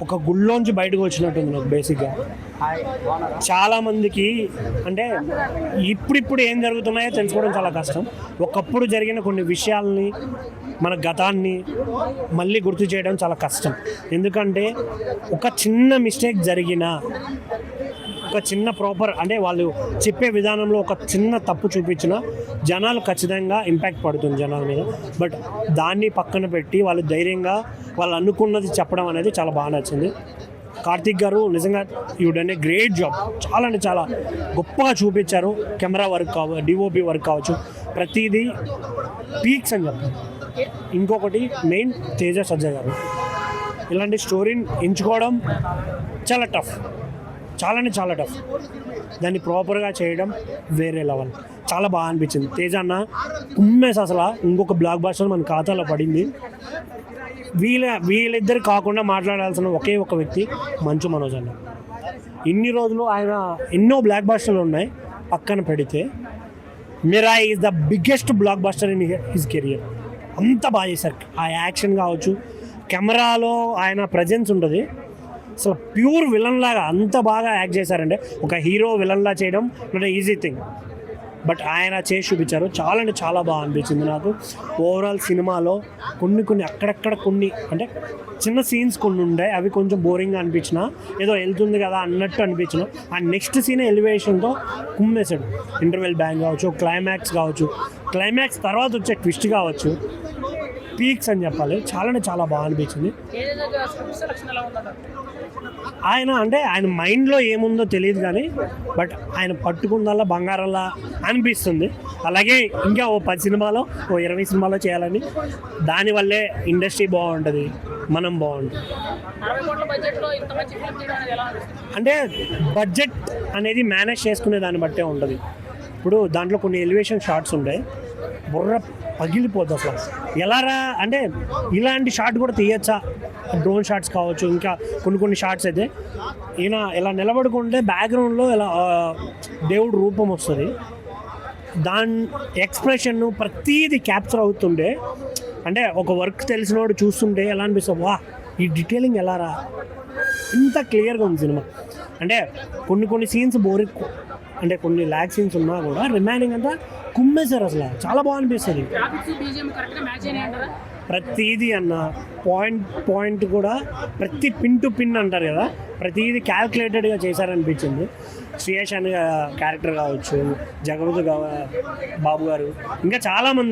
ఒక గుళ్ళోంచి బయటకు వచ్చినట్టుంది నాకు బేసిక్గా. చాలామందికి అంటే ఇప్పుడిప్పుడు ఏం జరుగుతున్నాయో తెలుసుకోవడం చాలా కష్టం. ఒకప్పుడు జరిగిన కొన్ని విషయాల్ని, మన గతాన్ని మళ్ళీ గుర్తు చేయడం చాలా కష్టం. ఎందుకంటే ఒక చిన్న మిస్టేక్ జరిగినా, ఒక చిన్న ప్రాపర్ అంటే వాళ్ళు చెప్పే విధానంలో ఒక చిన్న తప్పు చూపించిన జనాలు ఖచ్చితంగా ఇంపాక్ట్ పడుతుంది జనాల మీద. బట్ దాన్ని పక్కన పెట్టి వాళ్ళు ధైర్యంగా వాళ్ళు అనుకున్నది చెప్పడం అనేది చాలా బాగా నచ్చింది. కార్తిక్ గారు నిజంగా you done a great job. చాలా అంటే చాలా గొప్పగా చూపించారు. కెమెరా వర్క్ కావచ్చు, డిఓపి వర్క్ కావచ్చు, ప్రతిదీ పీక్స్ అని చెప్పారు. ఇంకొకటి మెయిన్ తేజ సజ్జా గారు. ఇలాంటి స్టోరీని ఎంచుకోవడం చాలా టఫ్, చాలా అంటే చాలా టఫ్. దాన్ని ప్రాపర్గా చేయడం వేరే లెవెల్. చాలా బాగా అనిపించింది. తేజ అన్న కుమ్మేసి అసలు ఇంకొక బ్లాక్ బస్టర్ మన ఖాతాలో పడింది. వీళ్ళిద్దరు కాకుండా మాట్లాడాల్సిన ఒకే ఒక వ్యక్తి మంచు మనోజ్ అన్న. ఇన్ని రోజులు ఆయన ఎన్నో బ్లాక్ బస్టర్లు ఉన్నాయి, పక్కన పెడితే Mirai is the biggest block buster in his career. అంత బాగా చేశారు. ఆ యాక్షన్ కావచ్చు, కెమెరాలో ఆయన ప్రజెన్స్ ఉంటుంది. అసలు ప్యూర్ విలన్ లాగా అంత బాగా యాక్ట్ చేశారంటే, ఒక హీరో విలన్లా చేయడం నాట్ ఈజీ థింగ్. బట్ ఆయన చేసి చూపించారు. చాలా అంటే చాలా బాగా అనిపించింది నాకు. ఓవరాల్ సినిమాలో కొన్ని అక్కడక్కడ కొన్ని అంటే చిన్న సీన్స్ కొన్ని ఉండే, అవి కొంచెం బోరింగ్గా అనిపించిన, ఏదో వెళ్తుంది కదా అన్నట్టు అనిపించిన. ఆ నెక్స్ట్ సీన్ ఎలివేషన్తో కుమ్మేశాడు. ఇంటర్వెల్ బ్యాంగ్ కావచ్చు, క్లైమాక్స్ కావచ్చు, క్లైమాక్స్ తర్వాత వచ్చే ట్విస్ట్ కావచ్చు, పీక్స్ అని చెప్పాలి. చాలా అంటే చాలా బాగా అనిపించింది. ఆయన మైండ్లో ఏముందో తెలియదు కానీ, బట్ ఆయన పట్టుకుందల్లా బంగారంలా అనిపిస్తుంది. అలాగే ఇంకా ఓ 10 సినిమాలో, ఓ 20 సినిమాలో చేయాలని. దానివల్లే ఇండస్ట్రీ బాగుంటుంది, మనం బాగుంటుంది. అంటే బడ్జెట్ అనేది మేనేజ్ చేసుకునే దాన్ని బట్టే ఉంటుంది. ఇప్పుడు దాంట్లో కొన్ని ఎలివేషన్ షాట్స్ ఉంటాయి, బుర్ర పగిలిపోద్ది అసలు. ఎలారా అంటే ఇలాంటి షాట్ కూడా తీయచ్చా? డ్రోన్ షాట్స్ కావచ్చు, ఇంకా కొన్ని షాట్స్ అయితే ఈయన ఇలా నిలబడుకుంటే బ్యాక్గ్రౌండ్లో ఇలా దేవుడు రూపం వస్తుంది. దాని ఎక్స్ప్రెషన్ ప్రతీది క్యాప్చర్ అవుతుండే. అంటే ఒక వర్క్ తెలిసినోడు చూస్తుంటే ఎలా అనిపిస్తుంది, వా ఈ డీటెయిలింగ్ ఎలారా, ఇంత క్లియర్గా ఉంది సినిమా. అంటే కొన్ని సీన్స్ బోరింగ్, అంటే కొన్ని ల్యాగ్ సీన్స్ ఉన్నా కూడా రిమైనింగ్ అంతా కుమ్మేశారు. అసలు చాలా బాగా అనిపిస్తుంది. ప్రతీది అన్న పాయింట్ కూడా ప్రతి పిన్ టు పిన్ అంటారు కదా, ప్రతిదీ క్యాల్కులేటెడ్గా చేశారనిపించింది. శ్రీయేష్ అనే క్యారెక్టర్ కావచ్చు, జగపతి బాబు గారు, ఇంకా చాలామంది